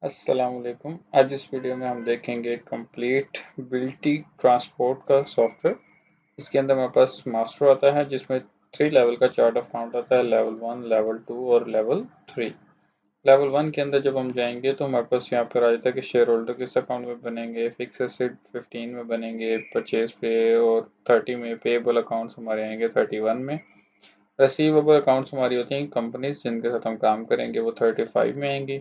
अस्सलाम वालेकुम। आज इस वीडियो में हम देखेंगे कंप्लीट बिल्टी ट्रांसपोर्ट का सॉफ्टवेयर। इसके अंदर हमारे पास मास्टर आता है जिसमें 3 लेवल का चार्ट ऑफ अकाउंट आता है, लेवल 1, लेवल 2 और लेवल 3। लेवल 1 के अंदर जब हम जाएंगे तो हमारे पास यहाँ पर आ जाता है कि शेयर होल्डर किस अकाउंट में बनेंगे, फिक्स एसेट 15 में बनेंगे, परचेज पे और 30 में, पेएबल अकाउंट्स हमारे आएंगे 31 में, रिसीवेबल अकाउंट्स हमारी होती हैं कंपनीज जिनके साथ हम काम करेंगे वो 35 में आएंगी,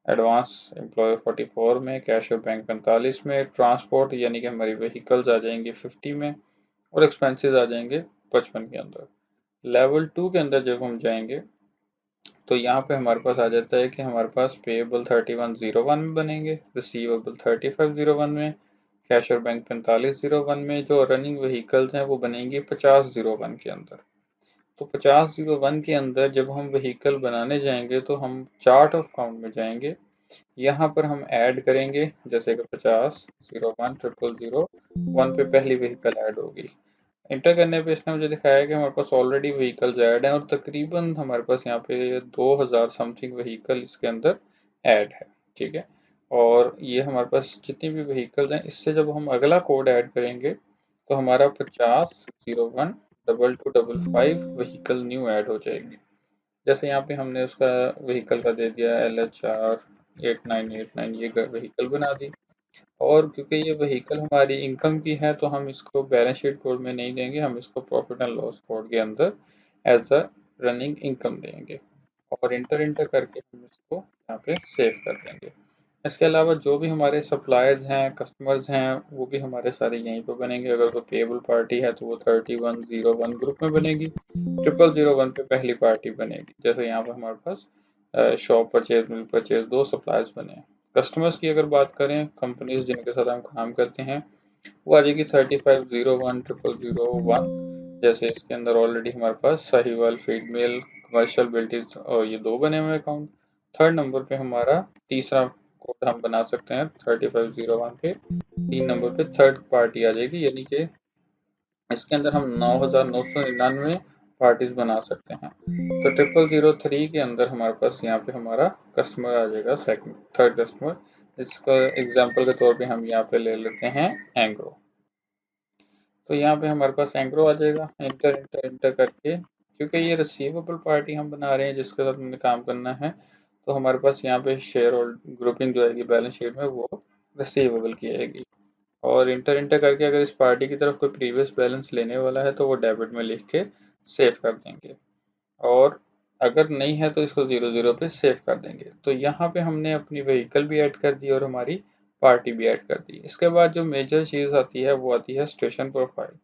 एडवांस एम्प्लॉय 44 में, कैश और बैंक 45 में, ट्रांसपोर्ट यानी कि हमारी व्हीकल्स आ जाएंगी 50 में और एक्सपेंसेस आ जाएंगे 55 के अंदर। लेवल 2 के अंदर जब हम जाएंगे तो यहाँ पे हमारे पास आ जाता है कि हमारे पास पेएबल 3101 में बनेंगे, रिसीवेबल 3501 में, कैश और बैंक 4501 में, जो रनिंग व्हीकल्स हैं वो बनेंगी 5001 के अंदर। तो 5001 के अंदर जब हम व्हीकल बनाने जाएंगे तो हम चार्ट ऑफ अकाउंट में जाएंगे, यहाँ पर हम ऐड करेंगे जैसे कि 50, 01, 000, 1 पे पहली व्हीकल ऐड होगी। इंटर करने पे इसने मुझे दिखाया कि हमारे पास ऑलरेडी व्हीकल्स ऐड हैं और तकरीबन हमारे पास यहाँ पे 2000 समथिंग व्हीकल इसके अंदर ऐड है। ठीक है, और ये हमारे पास जितनी भी व्हीकल्स हैं इससे जब हम अगला कोड ऐड करेंगे तो हमारा 50, 01, 22, 55 व्हीकल न्यू ऐड हो जाएगी। जैसे यहाँ पे हमने उसका व्हीकल का दे दिया LHR 8989, ये व्हीकल बना दी। और क्योंकि ये व्हीकल हमारी इनकम की है तो हम इसको बैलेंस शीट कोड में नहीं देंगे, हम इसको प्रॉफिट एंड लॉस कोड के अंदर एज अ रनिंग इनकम देंगे और इंटर इंटर करके हम इसको यहाँ पे सेव कर देंगे। इसके अलावा जो भी हमारे सप्लायर्स हैं, कस्टमर्स हैं, वो भी हमारे सारे यहीं पर बनेंगे। अगर कोई पेबल पार्टी है तो वो 3101 ग्रुप में बनेगी, 0001 पे पहली पार्टी बनेगी। जैसे यहाँ पर हमारे पास शॉप परचेज, मिल परचेज, दो सप्लायर्स बने हैं। कस्टमर्स की अगर बात करें, कंपनीज जिनके साथ हम काम करते हैं, वो आ जाएगी 3501, जैसे इसके अंदर ऑलरेडी हमारे पास साहिवाल फीड मिल, कमर्शियल बिल्टीज और ये दो बने हुए अकाउंट। थर्ड नंबर पे हमारा तीसरा कोड हम बना सकते हैं 3501 पे, 3 नंबर पे थर्ड पार्टी आ जाएगी, यानी कि इसके अंदर हम 9999 पार्टीज बना सकते हैं। तो 0003 के अंदर हमारे पास यहाँ पे हमारा कस्टमर आ जाएगा, सेकंड थर्ड कस्टमर। इसका एग्जांपल के तौर पे हम यहाँ पे ले लेते हैं एंग्रो। तो यहाँ पे हमारे पास एंग्रो आ जाएगा, इंटर इंटर इंटर करके, क्योंकि ये रिसीवेबल पार्टी हम बना रहे हैं जिसके साथ हमें काम करना है, तो हमारे पास यहाँ पे शेयर होल्ड ग्रुपिंग जो आएगी बैलेंस शीट में वो रिसीवेबल की आएगी। और इंटर इंटर करके अगर इस पार्टी की तरफ कोई प्रीवियस बैलेंस लेने वाला है तो वो डेबिट में लिख के सेव कर देंगे, और अगर नहीं है तो इसको 00 पे सेव कर देंगे। तो यहाँ पे हमने अपनी व्हीकल भी ऐड कर दी और हमारी पार्टी भी ऐड कर दी। इसके बाद जो मेजर चीज़ आती है वो आती है स्टेशन प्रोफाइल।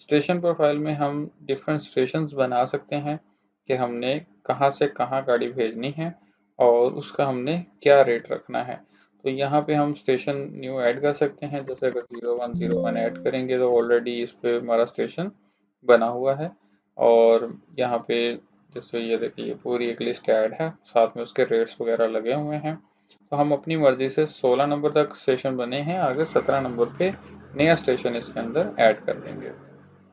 स्टेशन प्रोफाइल में हम डिफरेंट स्टेशंस बना सकते हैं कि हमने कहाँ से कहाँ गाड़ी भेजनी है और उसका हमने क्या रेट रखना है। तो यहाँ पे हम स्टेशन न्यू ऐड कर सकते हैं। जैसे अगर 0101 ऐड करेंगे तो ऑलरेडी इस पे हमारा स्टेशन बना हुआ है, और यहाँ पे जैसे ये देखिए पूरी एक लिस्ट ऐड है, साथ में उसके रेट्स वगैरह लगे हुए हैं। तो हम अपनी मर्जी से 16 नंबर तक स्टेशन बने हैं, आगे 17 नंबर पे नया स्टेशन इसके अंदर ऐड कर देंगे।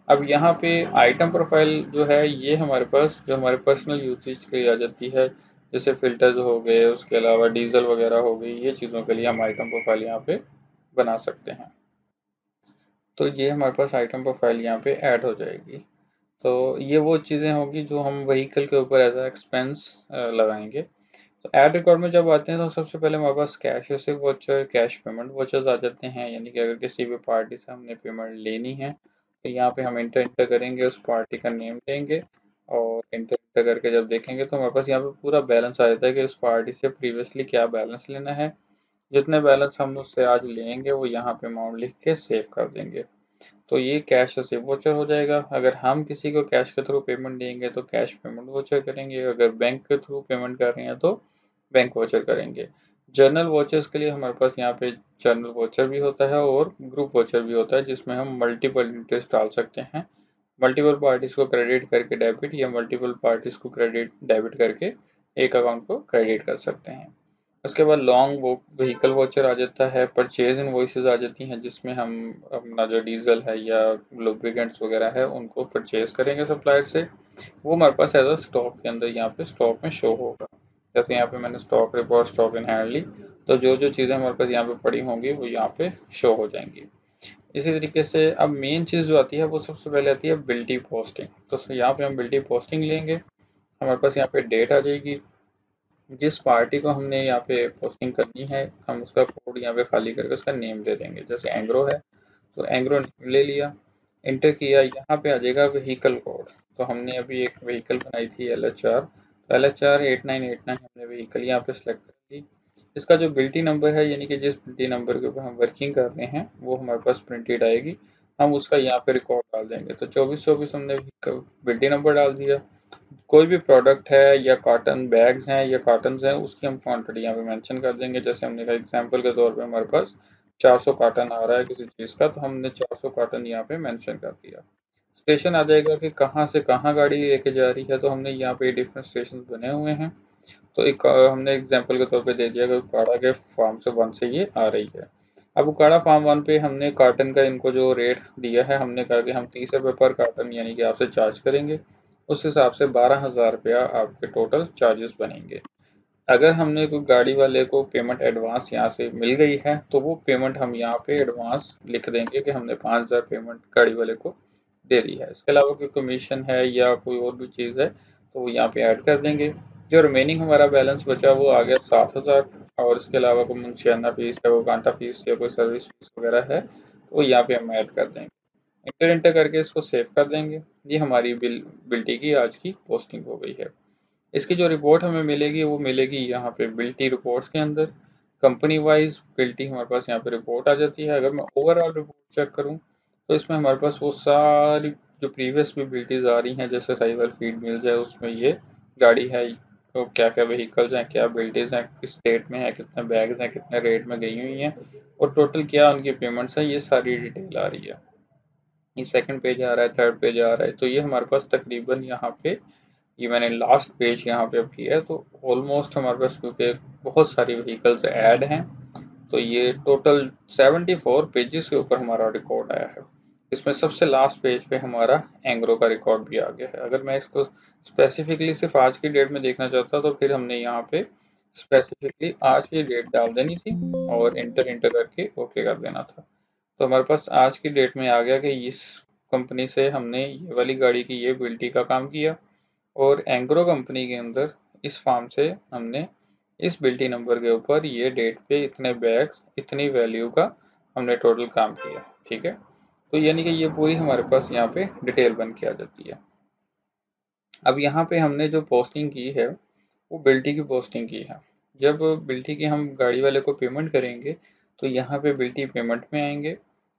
अब यहाँ पे आइटम प्रोफाइल जो है ये हमारे पास जो हमारे पर्सनल यूसेज के लिए आ जाती है, जैसे फिल्टर्स हो गए, उसके अलावा डीजल वगैरह हो गई, ये चीज़ों के लिए हम आइटम प्रोफाइल यहाँ पे बना सकते हैं। तो ये हमारे पास आइटम प्रोफाइल यहाँ पे ऐड हो जाएगी। तो ये वो चीज़ें होगी जो हम व्हीकल के ऊपर एज अ एक्सपेंस लगाएंगे। तो ऐड रिकॉर्ड में जब आते हैं तो सबसे पहले हमारे पास cash receive voucher, cash payment vouchers आ जाते हैं, यानी कि अगर किसी भी पार्टी से हमने पेमेंट लेनी है तो यहाँ पे हम इंटर इंटर करेंगे, उस पार्टी का नेम देंगे और इंटर इंटर करके जब देखेंगे तो हमारे पास यहाँ पे पूरा बैलेंस आ जाता है कि उस पार्टी से प्रीवियसली क्या बैलेंस लेना है। जितने बैलेंस हम उससे आज लेंगे वो यहाँ पे अमाउंट लिख के सेव कर देंगे। तो ये कैश रिसीव वाउचर हो जाएगा। अगर हम किसी को कैश के थ्रू पेमेंट देंगे तो कैश पेमेंट वाउचर करेंगे, अगर बैंक के थ्रू पेमेंट कर रहे हैं तो बैंक वाउचर करेंगे। जर्नल वाउचर्स के लिए हमारे पास यहाँ पे जर्नल वाउचर भी होता है और ग्रुप वाउचर भी होता है, जिसमें हम मल्टीपल इंटरेस्ट डाल सकते हैं। मल्टीपल पार्टीज को क्रेडिट करके डेबिट, या मल्टीपल पार्टीज को क्रेडिट डेबिट करके एक अकाउंट को क्रेडिट कर सकते हैं। उसके बाद लॉन्ग वो व्हीकल वाउचर आ जाता है, परचेज इनवॉइसेज आ जाती हैं जिसमें हम अपना जो डीजल है या लुब्रिकेंट्स वगैरह है उनको परचेज करेंगे सप्लायर से। वो हमारे पास एज अ स्टॉक के अंदर यहाँ पे स्टॉक में शो होगा। जैसे यहाँ पे मैंने stock report, stock in hand ली, तो जो जो चीज़ें हमारे पास यहाँ पे पड़ी होंगी वो यहाँ पे शो हो जाएंगी। इसी तरीके से अब मेन चीज़ जो आती है वो सबसे पहले आती है बिल्टी पोस्टिंग। तो यहाँ पे हम बिल्टी पोस्टिंग लेंगे, हमारे पास यहाँ पे डेट आ जाएगी, जिस पार्टी को हमने यहाँ पे पोस्टिंग करनी है हम उसका कोड यहाँ पे खाली करके उसका नेम दे देंगे। जैसे एंग्रो है तो एंग्रो नेम ले लिया, इंटर किया, यहाँ पे आ जाएगा व्हीकल कोड। तो हमने अभी एक व्हीकल बनाई थी LH4, तो LH4 8989 हमने व्हीकल यहाँ पे सेलेक्ट कर ली। इसका जो बिल्टी नंबर है यानी कि जिस बिल्टी नंबर के ऊपर हम वर्किंग कर रहे हैं वो हमारे पास प्रिंटेड आएगी, हम उसका यहाँ पे रिकॉर्ड डाल देंगे। तो 2424 हमने बिल्टी नंबर डाल दिया। कोई भी प्रोडक्ट है या कॉटन बैग्स हैं या कॉटन्स हैं उसकी हम क्वांटिटी यहाँ पे मेंशन कर देंगे। जैसे हमने कहा एग्जांपल के तौर पे हमारे पास 400 कॉटन आ रहा है किसी चीज़ का, तो हमने 400 कॉटन यहाँ पे मेंशन कर दिया। स्टेशन आ जाएगा कि कहाँ से कहाँ गाड़ी लेके जा रही है, तो हमने यहाँ पे डिफरेंट स्टेशन बने हुए हैं। तो एक हमने एग्जांपल के तौर पे दे दिया कि उकाड़ा के फार्म से 1 से ये आ रही है। अब उकाड़ा फार्म 1 पे हमने कॉटन का इनको जो रेट दिया है हमने कहा कि हम 30 रुपये पर कार्टन यानी कि आपसे चार्ज करेंगे। उस हिसाब से 12,000 रुपया आपके टोटल चार्जेस बनेंगे। अगर हमने कोई गाड़ी वाले को पेमेंट एडवांस यहाँ से मिल गई है तो वो पेमेंट हम यहाँ पे एडवांस लिख देंगे कि हमने 5,000 पेमेंट गाड़ी वाले को दे दी है। इसके अलावा कोई कमीशन है या कोई और भी चीज़ है तो वो यहाँ पे ऐड कर देंगे। जो रिमेनिंग हमारा बैलेंस बचा वो आ गया 7,000। और इसके अलावा कोई मुंशियाना फीस है, वो कांटा फीस या कोई सर्विस फीस वगैरह है तो वो यहाँ पे हम ऐड कर देंगे। इंटर इंटर करके इसको सेव कर देंगे। ये हमारी बिल्टी की आज की पोस्टिंग हो गई है। इसकी जो रिपोर्ट हमें मिलेगी वो मिलेगी यहाँ पे बिल्टी रिपोर्ट्स के अंदर। कंपनी वाइज बिल्टी हमारे पास यहाँ पे रिपोर्ट आ जाती है। अगर मैं ओवरऑल रिपोर्ट चेक करूँ तो इसमें हमारे पास वो सारी जो प्रीवियस भी बिल्टीज आ रही हैं, जैसे साहिवाल फीड मिल्स है उसमें ये गाड़ी है, तो क्या क्या व्हीकल्स हैं, क्या बिल्टीज हैं, किस स्टेट में है, कितने बैग्स हैं, कितने रेट में गई हुई हैं और टोटल क्या उनकी पेमेंट्स है, ये सारी डिटेल आ रही है। ये सेकंड पेज आ रहा है, थर्ड पेज आ रहा है, तो ये हमारे पास तकरीबन यहाँ पे ये मैंने लास्ट पेज यहाँ पे अब किया है। तो ऑलमोस्ट हमारे पास क्योंकि बहुत सारी व्हीकल्स ऐड हैं तो ये टोटल 74 पेजेस के ऊपर हमारा रिकॉर्ड आया है। इसमें सबसे लास्ट पेज पे हमारा एंग्रो का रिकॉर्ड भी आ गया है। अगर मैं इसको स्पेसिफिकली सिर्फ आज की डेट में देखना चाहता तो फिर हमने यहाँ पे स्पेसिफिकली आज की डेट डाल देनी थी और इंटर इंटर करके ओके कर देना था। तो हमारे पास आज की डेट में आ गया कि इस कंपनी से हमने ये वाली गाड़ी की ये बिल्टी का काम किया और एंग्रो कंपनी के अंदर इस फार्म से हमने इस बिल्टी नंबर के ऊपर ये डेट पे इतने बैग्स इतनी वैल्यू का हमने टोटल काम किया। ठीक है, तो यानी कि ये पूरी हमारे पास यहाँ पे डिटेल बन के आ जाती है। अब यहाँ पे हमने जो पोस्टिंग की है वो बिल्टी की पोस्टिंग की है। जब बिल्टी की हम गाड़ी वाले को पेमेंट करेंगे तो यहाँ पे बिल्टी पेमेंट में आएंगे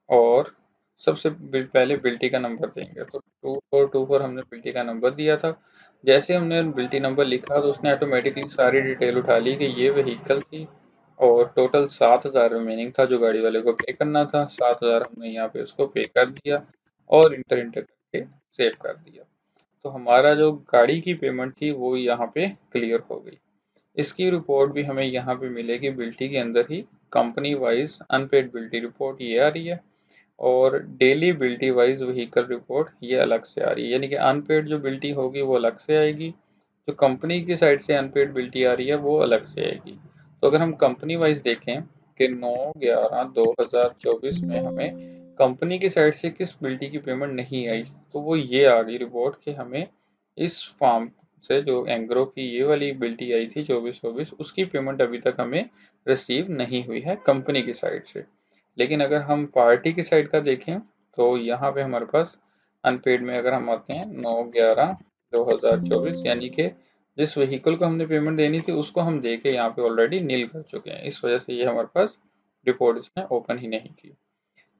और सबसे पहले बिल्टी का नंबर देंगे। तो 2424 हमने बिल्टी का नंबर दिया था। जैसे हमने बिल्टी नंबर लिखा तो उसने ऑटोमेटिकली सारी डिटेल उठा ली कि ये व्हीकल थी और टोटल 7,000 रिमेनिंग था जो गाड़ी वाले को पे करना था। 7,000 हमने यहाँ पे उसको पे कर दिया और इंटर इंटर करके सेव कर दिया। तो हमारा जो गाड़ी की पेमेंट थी वो यहाँ पे क्लियर हो गई। इसकी रिपोर्ट भी हमें यहाँ पे मिलेगी बिल्टी के अंदर ही। कंपनी वाइज अनपेड बिल्टी रिपोर्ट ये आ रही है और डेली बिल्टी वाइज व्हीकल रिपोर्ट ये अलग से आ रही है। यानी कि अनपेड जो बिल्टी होगी वो अलग से आएगी, जो कंपनी की साइड से अनपेड बिल्टी आ रही है वो अलग से आएगी। तो अगर हम कंपनी वाइज देखें कि 9/11/2024 में हमें कंपनी की साइड से किस बिल्टी की पेमेंट नहीं आई तो वो ये आ गई रिपोर्ट कि हमें इस फार्म से जो एंग्रो की ये वाली बिल्टी आई थी 2424 उसकी पेमेंट अभी तक हमें रिसीव नहीं हुई है कंपनी की साइड से। लेकिन अगर हम पार्टी की साइड का देखें तो यहाँ पे हमारे पास अनपेड में अगर हम आते हैं 9/11/2024 यानी कि जिस व्हीकल को हमने पेमेंट देनी थी उसको हम दे के यहाँ पे ऑलरेडी नील कर चुके हैं। इस वजह से ये हमारे पास रिपोर्ट इसने ओपन ही नहीं की।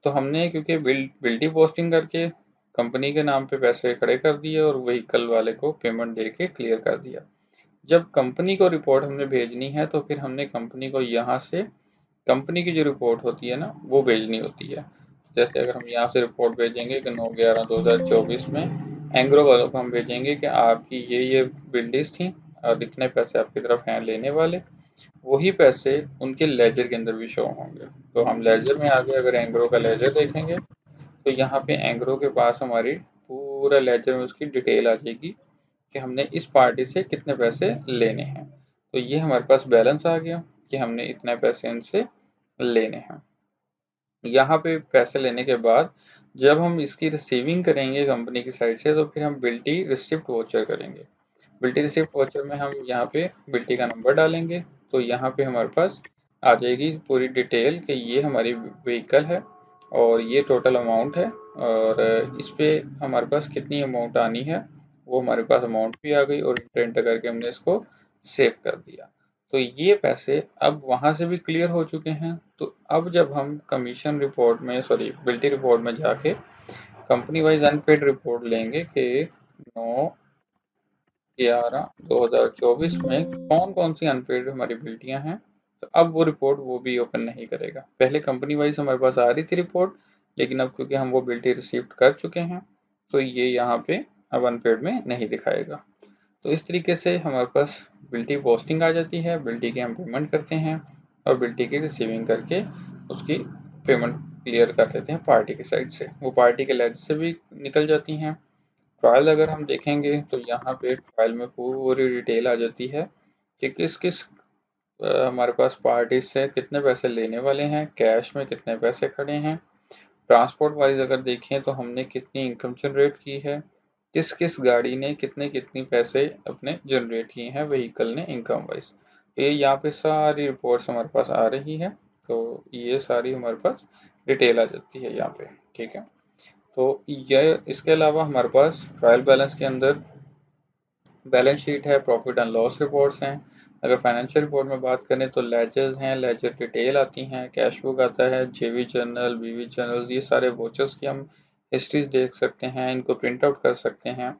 तो हमने क्योंकि बिल्टी पोस्टिंग करके कंपनी के नाम पे पैसे खड़े कर दिए और व्हीकल वाले को पेमेंट दे के क्लियर कर दिया। जब कंपनी को रिपोर्ट हमने भेजनी है तो फिर हमने कंपनी को यहाँ से कंपनी की जो रिपोर्ट होती है ना वो भेजनी होती है। जैसे अगर हम यहाँ से रिपोर्ट भेजेंगे कि 9/11/2024 में एंग्रो वालों को हम भेजेंगे कि आपकी ये बिल्डिंग्स थी और इतने पैसे आपकी तरफ हैं लेने वाले, वही पैसे उनके लेजर के अंदर भी शो होंगे। तो हम लेजर में आगे अगर एंग्रो का लेजर देखेंगे तो यहाँ पे एंग्रो के पास हमारी पूरा लेजर में उसकी डिटेल आ जाएगी कि हमने इस पार्टी से कितने पैसे लेने हैं। तो ये हमारे पास बैलेंस आ गया। कि हमने इतने पैसे इनसे लेने हैं। यहाँ पे पैसे लेने के बाद जब हम इसकी रिसीविंग करेंगे कंपनी की साइड से, तो फिर हम बिल्टी रिसिप्ट वोचर करेंगे। बिल्टी रिसिप्ट वोचर में हम यहाँ पे बिल्टी का नंबर डालेंगे, तो यहाँ पे हमारे पास आ जाएगी पूरी डिटेल कि ये हमारी व्हीकल है और ये टोटल अमाउंट है, और इस पे हमारे पास कितनी अमाउंट आनी है वो हमारे पास अमाउंट भी आ गई, और प्रिंट करके हमने इसको सेव कर दिया। तो ये पैसे अब वहाँ से भी क्लियर हो चुके हैं। तो अब जब हम कमीशन रिपोर्ट में, सॉरी, बिल्टी रिपोर्ट में जाके कंपनी वाइज अनपेड रिपोर्ट लेंगे कि 9/11/2024 में कौन कौन सी अनपेड हमारी बिल्टियां हैं, तो अब वो रिपोर्ट वो भी ओपन नहीं करेगा। पहले कंपनी वाइज हमारे पास आ रही थी रिपोर्ट, लेकिन अब क्योंकि हम वो बिल्टी रिसीव कर चुके हैं, तो ये यहाँ पे अब अनपेड में नहीं दिखाएगा। तो इस तरीके से हमारे पास बिल्टी पोस्टिंग आ जाती है, बिल्टी की हम पेमेंट करते हैं और बिल्टी की रिसीविंग करके उसकी पेमेंट क्लियर कर देते हैं पार्टी की साइड से। वो पार्टी के लेज से भी निकल जाती हैं। ट्रायल अगर हम देखेंगे तो यहाँ पे ट्रायल में पूरी डिटेल आ जाती है कि किस किस हमारे पास पार्टी से कितने पैसे लेने वाले हैं, कैश में कितने पैसे खड़े हैं। ट्रांसपोर्ट वाइज अगर देखें तो हमने कितनी इनकम जनरेट की है, किस किस गाड़ी ने कितने कितनी पैसे अपने जनरेट किए हैं व्हीकल ने इनकम वाइज। तो ये यहाँ पे सारी रिपोर्ट्स हमारे पास आ रही है, तो ये सारी हमारे पास डिटेल आ जाती है यहाँ पे। ठीक है, तो यह इसके अलावा हमारे पास ट्रायल बैलेंस के अंदर बैलेंस शीट है, प्रॉफिट एंड लॉस रिपोर्ट्स हैं। अगर फाइनेंशियल रिपोर्ट में बात करें तो लेजर्स हैं, लेजर डिटेल आती हैं, कैश बुक आता है, जेवी जर्नल, बीवी जर्नल्स, ये सारे वोचर्स की हम हिस्ट्रीज देख सकते हैं, इनको प्रिंट आउट कर सकते हैं।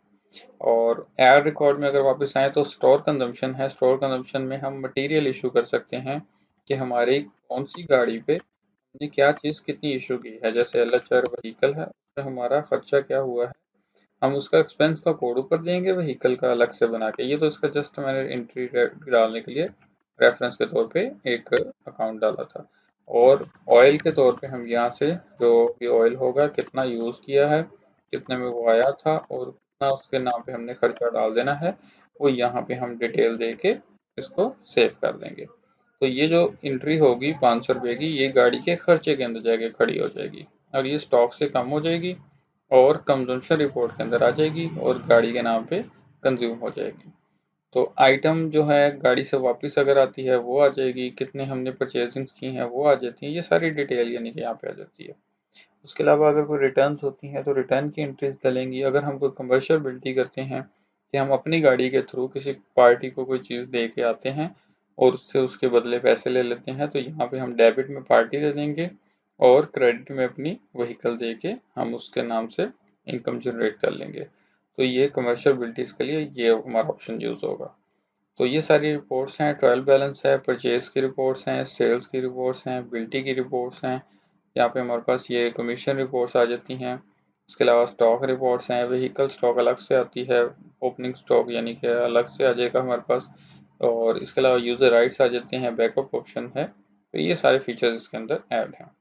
और एड रिकॉर्ड में अगर वापस आए तो स्टोर कंजम्पशन है। स्टोर कंजम्पशन में हम मटेरियल इशू कर सकते हैं कि हमारी कौन सी गाड़ी पे हमने क्या चीज़ कितनी इशू की है। जैसे एलएचआर व्हीकल है, उसमें हमारा खर्चा क्या हुआ है, हम उसका एक्सपेंस का कोड ऊपर देंगे व्हीकल का अलग से बना के। ये तो इसका जस्ट मैंने एंट्री डालने के लिए रेफरेंस के तौर पे एक अकाउंट डाला था। और ऑयल के तौर पे हम यहाँ से जो भी ऑयल होगा कितना यूज़ किया है, कितने में वो आया था और कितना उसके नाम पे हमने खर्चा डाल देना है, वो यहाँ पे हम डिटेल दे के इसको सेव कर देंगे। तो ये जो एंट्री होगी 500 रुपये की, ये गाड़ी के खर्चे के अंदर जाके खड़ी हो जाएगी और ये स्टॉक से कम हो जाएगी और कंजम्पशन रिपोर्ट के अंदर आ जाएगी और गाड़ी के नाम पे कंज्यूम हो जाएगी। तो आइटम जो है गाड़ी से वापस अगर आती है वो आ जाएगी, कितने हमने परचेजिंग्स की हैं वो आ जाती है, ये सारी डिटेल यानी कि यहाँ पे आ जाती है। उसके अलावा अगर कोई रिटर्न्स होती हैं तो रिटर्न की एंट्रीज डलेंगी। अगर हम कोई कमर्शियल बिल्टी करते हैं कि हम अपनी गाड़ी के थ्रू किसी पार्टी को कोई चीज़ दे के आते हैं और उससे उसके बदले पैसे ले लेते हैं, तो यहाँ पे हम डेबिट में पार्टी दे देंगे और क्रेडिट में अपनी व्हीकल दे के हम उसके नाम से इनकम जनरेट कर लेंगे। तो ये कमर्शियल बिल्टीज़ के लिए ये हमारा ऑप्शन यूज़ होगा। तो ये सारी रिपोर्ट्स हैं, ट्रायल बैलेंस है, परचेज की रिपोर्ट्स हैं, सेल्स की रिपोर्ट्स हैं, बिल्टी की रिपोर्ट्स हैं। यहाँ पे हमारे पास ये कमीशन रिपोर्ट्स आ जाती हैं। इसके अलावा स्टॉक रिपोर्ट्स हैं, व्हीकल स्टॉक अलग से आती है, ओपनिंग स्टॉक यानी कि अलग से आ जाएगा हमारे पास। और इसके अलावा यूज़र राइट्स आ जाते हैं, बैकअप ऑप्शन है। तो ये सारे फीचर्स इसके अंदर ऐड हैं।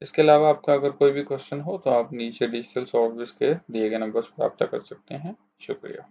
इसके अलावा आपका अगर कोई भी क्वेश्चन हो तो आप नीचे डिजिटल सॉफ्टवेयर के दिए गए नंबर्स पर रब्ता कर सकते हैं। शुक्रिया।